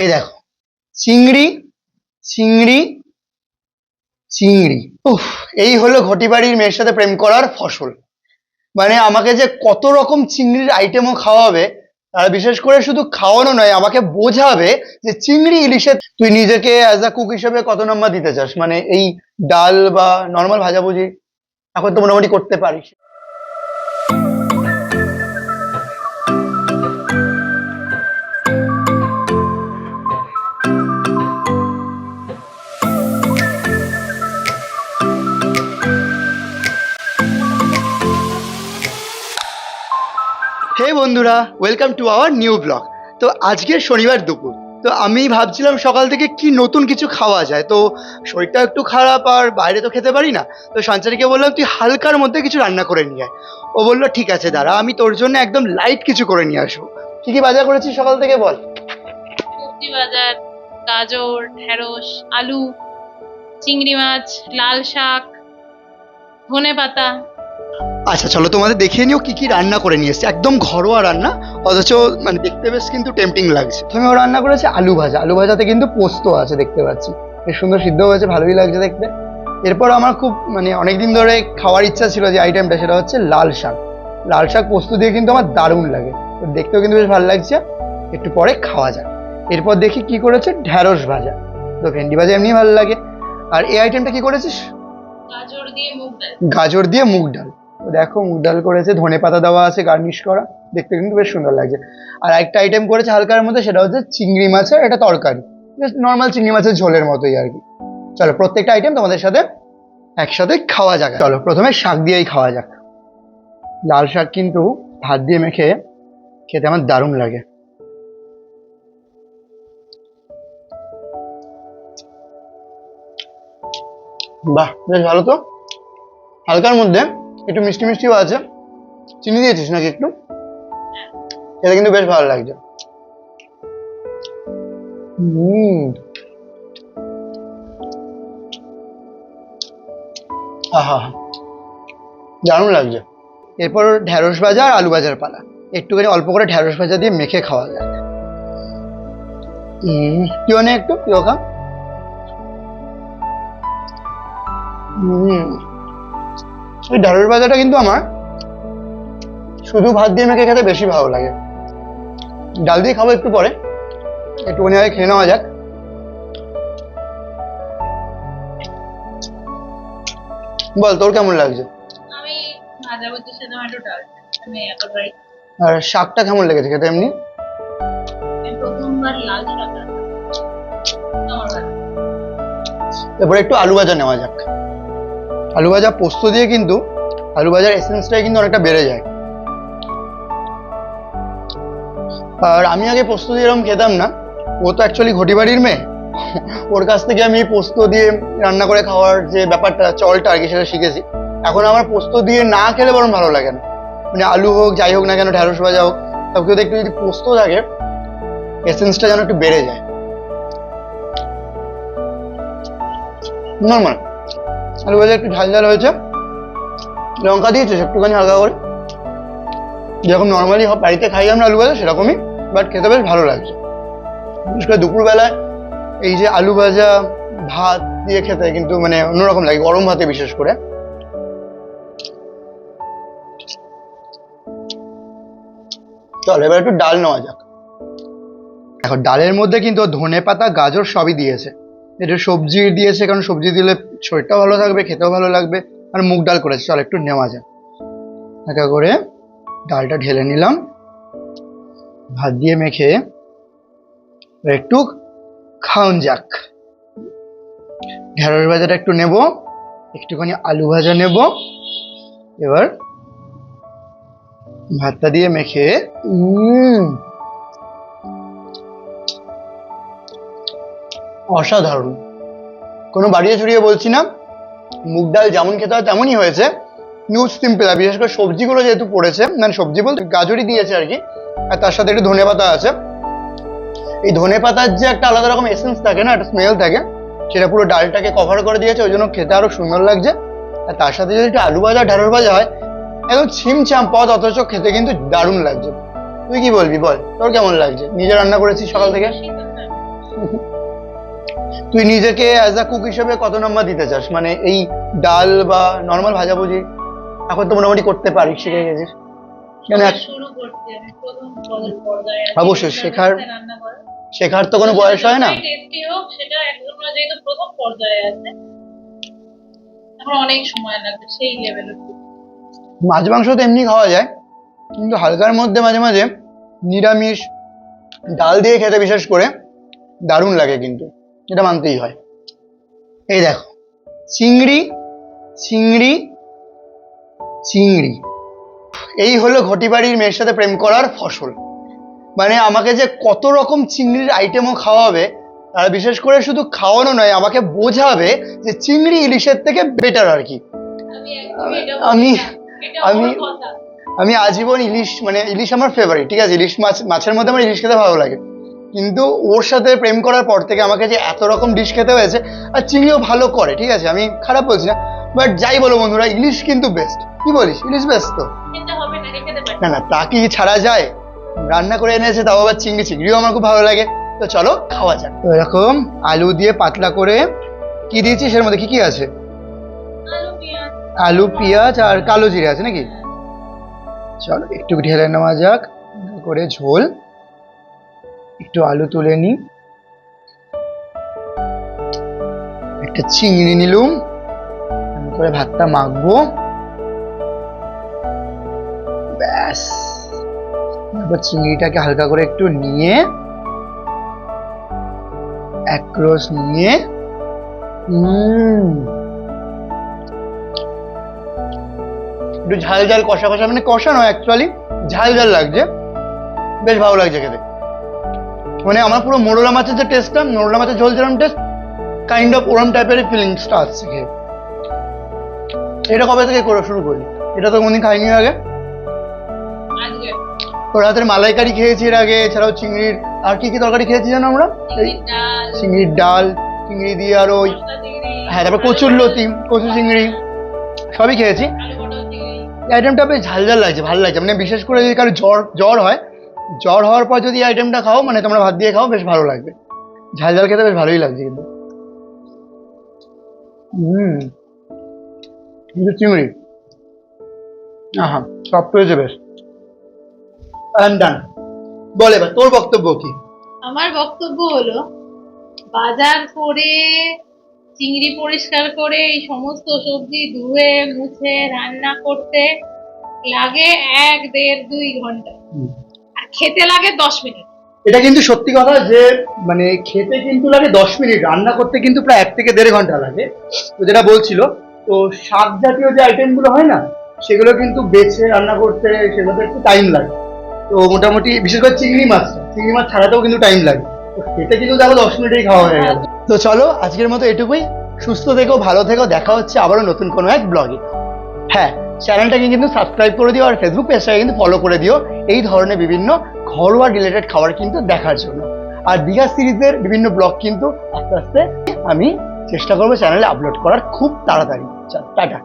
এই দেখো, চিংড়ি চিংড়ি চিংড়ি। উফ, এই হলো ঘটি বাড়ির মেয়ের সাথে প্রেম করার ফসল। মানে আমাকে যে কত রকম চিংড়ির আইটেমও খাওয়াবে, আর বিশেষ করে শুধু খাওয়ানো নয়, আমাকে বোঝাবে যে চিংড়ি ইলিশে তুই নিজেকে অ্যাজ আ কুক হিসেবে কত নম্বর দিতে চাস। মানে এই ডাল বা নর্মাল ভাজাভুজি এখন তো মোটামুটি করতে পারিস। হে বন্ধুরা, welcome to our new blog. তো আজকের শনিবার দুপুর, তো আমি ভাবছিলাম সকাল থেকে কি নতুন কিছু খাওয়া যায়। তো শরীরটা একটু খারাপ আর বাইরে তো খেতে পারি না। তো সঞ্চারীকে বললাম তুই হালকার মধ্যে কিছু রান্না করে নিয়ে আয়। ও বললো ঠিক আছে দাঁড়া, আমি তোর জন্য একদম লাইট কিছু করে নিয়ে আসবো। কি কি বাজার করেছিস সকাল থেকে বল। সবজি বাজার, গাজর, ঢেঁড়স, আলু, চিংড়ি মাছ, লাল শাক, ধনেপাতা। আচ্ছা চলো তোমাদের দেখিয়ে নিও কি কি রান্না করে নিয়ে এসেছি। একদম ঘরোয়া রান্না, অথচ মানে দেখতে বেশ কিন্তু টেম্পটিং লাগছে। তুমি ও রান্না করেছে আলু ভাজা, আলু ভাজাতে কিন্তু পোস্ত আছে দেখতে পাচ্ছি, বেশ সুন্দর সিদ্ধ হয়েছে, ভালোই লাগছে দেখতে। এরপর আমার খুব মানে অনেকদিন ধরে খাওয়ার ইচ্ছা ছিল যে আইটেমটা, সেটা হচ্ছে লাল শাক। লাল শাক পোস্ত দিয়ে কিন্তু আমার দারুণ লাগে, তো দেখতেও কিন্তু বেশ ভালো লাগছে। একটু পরে খাওয়া যাক। এরপর দেখি কি করেছে, ঢ্যাঁড়স ভাজা। তো ভেন্ডি ভাজা এমনি ভালো লাগে। আর এই আইটেমটা কি করেছিস? গাজর দিয়ে মুগ ডাল। গাজর দিয়ে মুগ ডাল। তো দেখো মুগ ডাল করেছে, ধনে পাতা দেওয়া আছে গার্নিশ করা, দেখতে কিন্তু বেশ সুন্দর লাগছে। আর একটা আইটেম করেছে হালকার মধ্যে, সেটা হচ্ছে চিংড়ি মাছের এটা তরকারি, জাস্ট নর্মাল চিংড়ি মাছের ঝোলের মতোই আর কি। চলো প্রত্যেকটা আইটেম তোমাদের সাথে একসাথে খাওয়া যাক। চলো প্রথমে শাক দিয়েই খাওয়া যাক। লাল শাক কিন্তু ভাত দিয়ে মেখে খেতে আমার দারুণ লাগে। বাহ, বেশ ভালো তো। হালকার মধ্যে একটু মিষ্টি মিষ্টিও আছে। চিনি দিয়েছিস নাকি একটু? এটা কিন্তু বেশ ভালো লাগছে। আহা, দারুণ লাগছে। এরপর ঢ্যাঁড়স ভাজা আর আলু ভাজার পালা। একটুখানি অল্প করে ঢ্যাঁড়স ভাজা দিয়ে মেখে খাওয়া যায়। কেউ নেই একটু কেউ খা। এই ঢ্যাঁড়স ভাজাটা কিন্তু আমার শুধু ভাত দিয়ে মেখে খেতে বেশি ভালো লাগে। ডাল দিয়ে খাবো একটু পরে, একটুখানি আগে খেয়ে নেওয়া যাক। বল তোর কেমন লাগছে? আমি ভাজা ভুজির সাথে টমেটো ডাল, আমি একেবারে আর শাকটা কেমন লেগেছে খেতে এমনি? প্রথমবার লাল শাক রান্না আমার ভালো। এরপরে একটু আলু ভাজা নেওয়া যাক। আলু ভাজা পোস্ত দিয়ে কিন্তু আলু ভাজার এসেন্সটাই কিন্তু অনেকটা বেড়ে যায়। আর আমি আগে পোস্ত দিয়ে এরকম খেতাম না। ও তো অ্যাকচুয়ালি ঘটি বাড়ির মেয়ে, ওর কাছ থেকে আমি পোস্ত দিয়ে রান্না করে খাওয়ার যে ব্যাপারটা, চলটা আর কি, সেটা শিখেছি। এখন আমার পোস্ত দিয়ে না খেলে বরং ভালো লাগে না। মানে আলু হোক যাই হোক না কেন, ঢ্যাঁড়স ভাজা হোক, সব কিছু একটু যদি পোস্ত থাকে, এসেন্সটা যেন একটু বেড়ে যায়। নর্মাল আলু ভাজা একটু ঝাল ঝাল হয়েছে, লঙ্কা দিয়েছিস একটুখানি হালকা করে, যেরকম নর্মালি বাড়িতে খাই আমরা আলু ভাজা সেরকমই, বাট খেতে বেশ ভালো লাগছে। বিশেষ করে দুপুরবেলায় এই যে আলু ভাজা ভাত দিয়ে খেতে কিন্তু মানে অন্যরকম লাগে, গরম ভাতে বিশেষ করে। চল এবার একটু ডাল নেওয়া যাক। দেখো ডালের মধ্যে কিন্তু ধনে পাতা গাজর সবই দিয়েছে, এটা সবজি দিয়েছে, কারণ সবজি দিলে শরীরটাও ভালো থাকবে, খেতেও ভালো লাগবে। আর মুগ ডাল করেছে, চল একটু নেওয়া যাক। একা করে ডালটা ঢেলে নিলাম, ভাত দিয়ে মেখে একটু খাওন যাক। ঢেঁড়স ভাজাটা একটু নেব, একটুখানি আলু ভাজা নেব, এবার ভাতটা দিয়ে মেখে অসাধারণ। কোনো বাড়িয়ে ছড়িয়ে বলছি না, মুগ ডাল যেমন খেতে হয় তেমনই হয়েছে, নিউজ সিম্পল। আর বিশেষ করে সবজিগুলো যেহেতু পড়েছে, মানে সবজি বলতে গাজরই দিয়েছে আর কি, আর তার সাথে একটু ধনে পাতা আছে। এই ধনে পাতার যে একটা আলাদা রকম এসেন্স থাকে না, একটা স্মেল থাকে, সেটা পুরো ডালটাকে কভার করে দিয়েছে, ওই জন্য খেতে আরো সুন্দর লাগছে। আর তার সাথে যদি একটু আলু ভাজা ঢেঁড়স ভাজা হয়, একদম ছিমছাম পদ, অথচ খেতে কিন্তু দারুণ লাগছে। তুই কি বলবি বল, তোর কেমন লাগছে? নিজে রান্না করেছিস সকাল থেকে? তুই নিজেকে অ্যাজ আ কুক হিসেবে কত নম্বর দিতে চাস, মানে এই ডাল বা নর্মাল ভাজাভুজি এখন তো মোটামুটি করতে পারিস, শিখে গেছিস? কেন শুরু করছি আমি প্রথম পর্যায়ে অবশ্যই রান্না করা শেখার তো কোনো বয়স হয় না। টেস্টি হোক সেটা একদম যেহেতু প্রথম পর্যায়ে আছে, এখন অনেক সময় লাগবে সেই লেভেলে। মাছ মাংস তো এমনি খাওয়া যায়, কিন্তু হালকার মধ্যে মাঝে মাঝে নিরামিষ ডাল দিয়ে খেতে বিশেষ করে দারুণ লাগে, কিন্তু এটা মানতেই হয়। এই দেখো, চিংড়ি চিংড়ি চিংড়ি, এই হলো ঘটি বাড়ির মেয়ের সাথে প্রেম করার ফসল। মানে আমাকে যে কত রকম চিংড়ির আইটেমও খাওয়াবে, আর বিশেষ করে শুধু খাওয়ানো নয়, আমাকে বোঝাবে যে চিংড়ি ইলিশের থেকে বেটার আর কি। আমি আমি আমি আজীবন ইলিশ, মানে ইলিশ আমার ফেভারিট, ঠিক আছে, ইলিশ মাছের মধ্যে আমার ইলিশ খেতে ভালো লাগে, কিন্তু ওর সাথে প্রেম করার পর থেকে আমাকে যে এত রকম ডিশ খেতে হয়েছে। আর চিংড়িও ভালো করে, ঠিক আছে, আমি খারাপ বলছি না, বাট যাই বলো বন্ধুরা, ইলিশ কিন্তু বেস্ট। কি বলিস, ইলিশ বেস্ট তো? না না, তা কি ছাড়া যায়? রান্না করে এনেছে, তাও আবার চিংড়ি, চিংড়িও আমার খুব ভালো লাগে। তো চলো খাওয়া যাক। তো এরকম আলু দিয়ে পাতলা করে কি দিয়েছিস এর মধ্যে, কি কি আছে? আলু, পেঁয়াজ আর কালো জিরে আছে নাকি? চলো একটু ঢেলে নেওয়া যাক করে ঝোল। একটু আলু তুলে নি, একটা চিংড়ি নিলুম, করে ভাতটা মাখবো, ব্যাস। তারপর চিংড়িটাকে হালকা করে একটু নিয়ে, এক রস নিয়ে, একটু ঝাল ঝাল কষা কষা, মানে কষা নয় অ্যাকচুয়ালি, ঝাল ঝাল লাগছে, বেশ ভালো লাগছে খেতে। মানে আমার পুরো মোরলা মাছের যে টেস্টটা, মোরলা মাছের ঝোল যেরকম টেস্ট, কাইন্ড অফ ওরম টাইপের ফিলিংসটা আসছে খেয়ে। এটা কবে থেকে করে শুরু করলি? এটা তো কোনদিন খাইনি আগে। তোর হাতের মালাইকারি খেয়েছি এর আগে, এছাড়াও চিংড়ির আর কি কি তরকারি খেয়েছি জানো আমরা? চিংড়ির ডাল, চিংড়ি দিয়ে আর ওই, হ্যাঁ, তারপর কচুর লতি, কচু চিংড়ি সবই খেয়েছি। এই আইটেমটা বেশ ঝাল ঝাল লাগছে, ভালো লাগছে, মানে বিশেষ করে যদি কারো জ্বর হয়, জ্বর হওয়ার পর যদি এই আইটেমটা খাও, মানে তোমরা ভাত দিয়ে খাও, বেশ ভালো লাগবে। ঝাল ঝাল খেতে বেশ ভালোই লাগছে কিন্তু। চিংড়ি, আহা, সব পেয়েছে বেশ। ডান। বল এবার তোর বক্তব্য কি? আমার বক্তব্য হলো, বাজার করে চিংড়ি পরিষ্কার করে এই সমস্ত সবজি ধুয়ে মুছে রান্না করতে লাগে 1-1.5-2 ঘন্টা, আর খেতে লাগে 10 মিনিট। এটা কিন্তু সত্যি কথা, যে মানে খেতে কিন্তু লাগে 10 মিনিট, রান্না করতে কিন্তু প্রায় 1 থেকে 1.5 ঘন্টা লাগে। তো যেটা বলছিল, তো শাক জাতীয় যে আইটেমগুলো হয় না, সেগুলো কিন্তু বেছে রান্না করতে, সেগুলোতে একটু টাইম লাগে। তো মোটামুটি বিশেষ করে চিংড়ি মাছ ছাড়াতেও কিন্তু টাইম লাগে। তো খেতে কিন্তু দেখো 10 মিনিটেই খাওয়া হয়ে গেল। তো চলো আজকের মতো এটুকুই। সুস্থ থেকো, ভালো থেকো, দেখা হচ্ছে আবারও নতুন কোনো এক ব্লগে। হ্যাঁ, চ্যানেলটাকে কিন্তু সাবস্ক্রাইব করে দিও, আর ফেসবুক পেজটাকে কিন্তু ফলো করে দিও এই ধরনের বিভিন্ন ঘরোয়া রিলেটেড খাবার কিন্তু দেখার জন্য। আর দীঘা সিরিজের বিভিন্ন ব্লগ কিন্তু আস্তে আস্তে আমি চেষ্টা করবো চ্যানেলে আপলোড করার খুব তাড়াতাড়ি। চল টাটা।